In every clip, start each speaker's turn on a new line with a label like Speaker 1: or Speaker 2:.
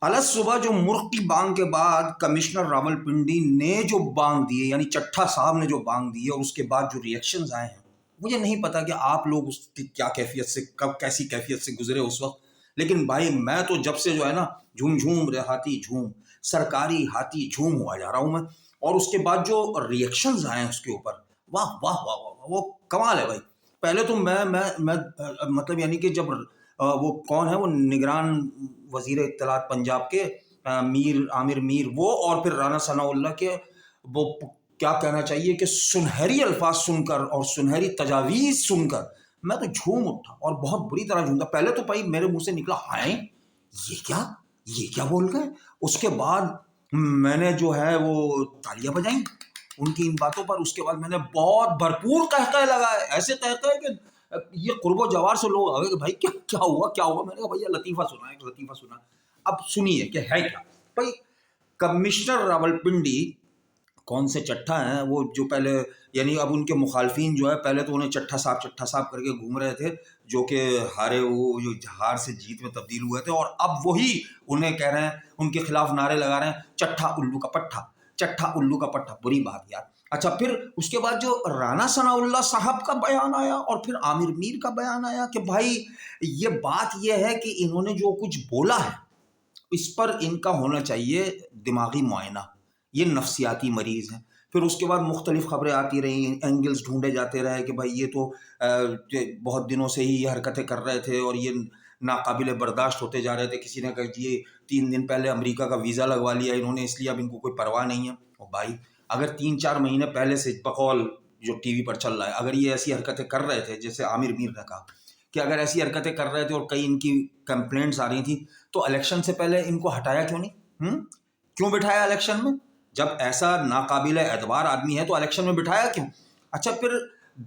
Speaker 1: अलग सुबह जो मुर्ग की बांग के बाद कमिश्नर रावलपिंडी ने जो बांग दिए, यानी चट्ठा साहब ने जो बांग दी और उसके बाद जो रिएक्शंस आए हैं, मुझे नहीं पता कि आप लोग उसकी क्या कैफियत से, कब कैसी कैफियत से गुजरे उस वक्त। लेकिन भाई मैं तो जब से जो है ना, झूम झूम रे हाथी झूम, सरकारी हाथी झूम हुआ जा रहा हूँ मैं। और उसके बाद जो रिएक्शंस आए हैं उसके ऊपर, वाह वाह वाह वाह वाह, वो कमाल है भाई। पहले तो मैं मतलब यानी कि जब वो कौन है, वो निगरान वजीर इत्तलात पंजाब के मीर आमिर मीर, वो और फिर राना सनाउल्लाह के वो क्या कहना चाहिए कि सुनहरी अल्फाज सुनकर और सुनहरी तजावीज़ सुनकर मैं तो झूम उठा और बहुत बुरी तरह झूमता। पहले तो भाई मेरे मुंह से निकला हाय, ये क्या बोल गए। उसके बाद मैंने जो है वो तालियां बजाई उनकी इन बातों पर। उसके बाद मैंने बहुत भरपूर कहकहे लगाए, ऐसे कहकहे कि ये कुर्बो जवार से लोग आ गए कि भाई क्या क्या हुआ क्या हुआ। मैंने कहा भैया लतीफ़ा सुना है, लतीफ़ा सुना। अब सुनिए कि है क्या भाई। कमिश्नर रावलपिंडी कौन से चट्ठा हैं वो, जो पहले यानी अब उनके मुखालफिन जो है, पहले तो उन्हें चट्ठा साहब करके घूम रहे थे, जो कि हारे वो जो हार से जीत में तब्दील हुए थे, और अब वही उन्हें कह रहे हैं, उनके खिलाफ नारे लगा रहे हैं चट्ठा उल्लू का पट्ठा, चट्ठा उल्लू का पट्ठा। बुरी बात यार। अच्छा, फिर उसके बाद जो राना सनाउल्लाह साहब का बयान आया और फिर आमिर मीर का बयान आया कि भाई ये बात ये है कि इन्होंने जो कुछ बोला है इस पर इनका होना चाहिए दिमागी मुआयना, ये नफ्सियाती मरीज़ हैं। फिर उसके बाद मुख्तलिफ़ ख़बरें आती रहीं, एंगल्स ढूंढे जाते रहे कि भाई ये तो बहुत दिनों से ही ये हरकतें कर रहे थे और ये नाकाबिल बर्दाश्त होते जा रहे थे। किसी ने कहा ये 3 दिन पहले अमेरिका का वीज़ा लगवा लिया इन्होंने, इसलिए अब इनको कोई परवाह नहीं है। और भाई अगर 3-4 महीने पहले से बकौल जो टीवी पर चल रहा है, अगर ये ऐसी हरकतें कर रहे थे, जैसे आमिर मीर ने कहा कि अगर ऐसी हरकतें कर रहे थे और कई इनकी कंप्लेंट्स आ रही थी, तो इलेक्शन से पहले इनको हटाया क्यों नहीं? क्यों बिठाया इलेक्शन में? जब ऐसा नाकाबिल एतबार आदमी है तो इलेक्शन में बिठाया क्यों? अच्छा, फिर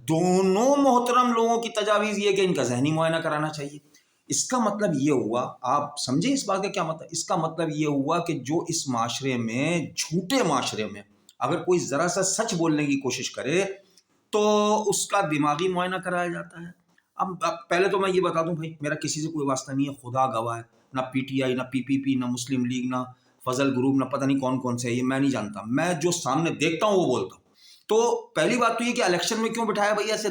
Speaker 1: दोनों मोहतरम लोगों की तजावीज़ ये कि इनका जहनी मुआयना कराना चाहिए। इसका मतलब ये हुआ, आप समझे इस बात का क्या मतलब? इसका मतलब ये हुआ कि जो इस माशरे में, झूठे माशरे में, अगर कोई ज़रा सा सच बोलने की कोशिश करे तो उसका दिमागी मुआयना कराया जाता है। अब पहले तो मैं ये बता दूं भाई, मेरा किसी से कोई वास्ता नहीं है, खुदा गवाह है। ना पीटीआई, ना पीपीपी, ना मुस्लिम लीग, ना फजल ग्रुप, ना पता नहीं कौन कौन से है, ये मैं नहीं जानता। मैं जो सामने देखता हूँ वो बोलता हूँ। तो पहली बात तो ये कि इलेक्शन में क्यों बिठाया भैया ऐसे,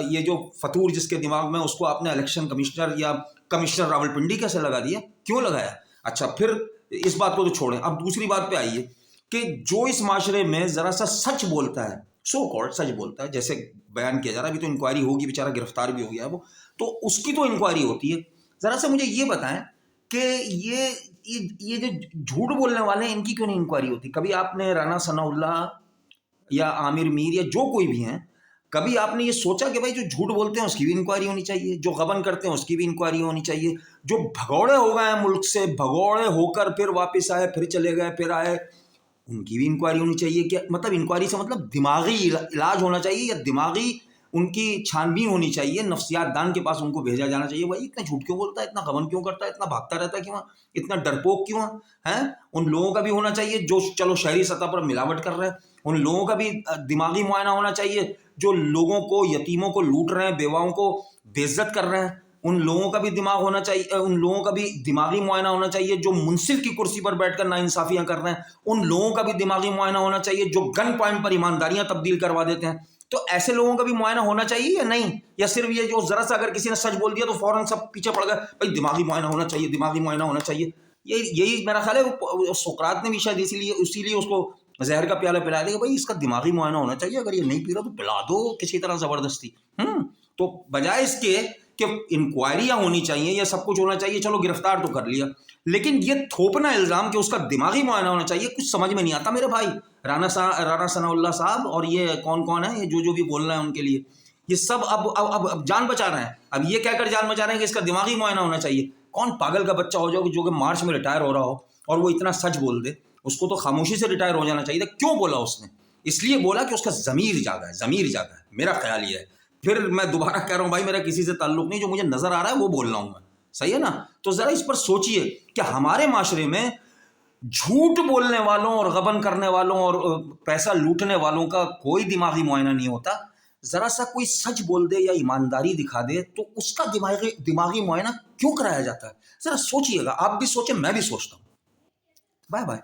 Speaker 1: ये जो फतूर जिसके दिमाग में, उसको आपने इलेक्शन कमिश्नर या कमिश्नर रावलपिंडी कैसे लगा दिया? क्यों लगाया? अच्छा, फिर इस बात को तो छोड़ें, अब दूसरी बात पे आइए कि जो इस माशरे में ज़रा सा सच बोलता है, सो कॉल्ड सच बोलता है, जैसे बयान किया जा रहा है, अभी तो इंक्वायरी होगी, बेचारा गिरफ्तार भी हो गया है वो, तो उसकी तो इंक्वायरी होती है। ज़रा सा मुझे ये बताएं कि ये जो झूठ बोलने वाले हैं इनकी क्यों नहीं इंक्वायरी होती? कभी आपने राना सनाउल्लाह या आमिर मीर या जो कोई भी हैं, कभी आपने ये सोचा कि भाई जो झूठ बोलते हैं उसकी भी इंक्वायरी होनी चाहिए, जो गबन करते हैं उसकी भी इंक्वायरी होनी चाहिए, जो भगौड़े हो गए हैं मुल्क से, भगौड़े होकर फिर वापस आए, फिर चले गए, फिर आए, उनकी भी इंक्वायरी होनी चाहिए? क्या मतलब इंक्वायरी से मतलब दिमागी इलाज होना चाहिए, या दिमागी उनकी छानबीन होनी चाहिए, नफ्सियात दान के पास उनको भेजा जाना चाहिए। भाई इतना झूठ क्यों बोलता है, इतना गबन क्यों करता है, इतना भागता रहता है क्यों, इतना डरपोक क्यों है? उन लोगों का भी होना चाहिए जो चलो शहरी सतह पर मिलावट कर रहे हैं, उन लोगों का भी दिमागी मुआयना होना चाहिए जो लोगों को, यतीमों को लूट रहे हैं, बेवाओं को बेइज्जत कर रहे हैं, उन लोगों का भी दिमाग होना चाहिए, उन लोगों का भी दिमागी मुआयना होना चाहिए जो मुंसिफ की कुर्सी पर बैठकर नाइंसाफियां कर रहे हैं, उन लोगों का भी दिमागी मुआयना होना चाहिए जो गन पॉइंट पर ईमानदारियां तब्दील करवा देते हैं। तो ऐसे लोगों का भी मुआयना होना चाहिए या नहीं? या सिर्फ ये जो जरा सा अगर किसी ने सच बोल दिया तो फौरन सब पीछे पड़ गए, भाई दिमागी मुआयना होना चाहिए, दिमागी मुआयना होना चाहिए। यही मेरा ख्याल है सुकरात ने भी शायद इसीलिए उसको जहर का प्याला पिला देगा, भाई इसका दिमागी मुआयना होना चाहिए, अगर ये नहीं पी रहा तो पिला दो किसी तरह जबरदस्ती। तो बजाय इसके कि इंक्वायरियां होनी चाहिए या सब कुछ होना चाहिए, चलो गिरफ्तार तो कर लिया, लेकिन ये थोपना इल्ज़ाम कि उसका दिमागी मुआयना होना चाहिए, कुछ समझ में नहीं आता मेरे भाई। राना सनाउल्लाह साहब और ये कौन कौन है, ये जो भी बोल रहे हैं उनके लिए ये सब अब जान बचा रहे हैं। अब ये कहकर जान बचा रहे हैं कि इसका दिमागी मुआयना होना चाहिए। कौन पागल का बच्चा हो जाओ जो कि मार्च में रिटायर हो रहा हो और वो इतना सच बोल दे? उसको तो खामोशी से रिटायर हो जाना चाहिए था। क्यों बोला उसने? इसलिए बोला कि उसका ज़मीर जागा है, ज़मीर जागा है, मेरा ख्याल ये है। फिर मैं दोबारा कह रहा हूँ भाई, मेरा किसी से ताल्लुक नहीं, जो मुझे नज़र आ रहा है वो बोल रहा हूँ मैं, सही है ना? तो ज़रा इस पर सोचिए कि हमारे माशरे में झूठ बोलने वालों और गबन करने वालों और पैसा लूटने वालों का कोई दिमागी मुआयना नहीं होता। ذرا سا کوئی سچ بول دے یا ایمانداری دکھا دے تو اس کا دماغی معائنہ کیوں کرایا جاتا ہے؟ ذرا سوچئے گا، آپ بھی سوچیں، میں بھی سوچتا ہوں. Bye bye.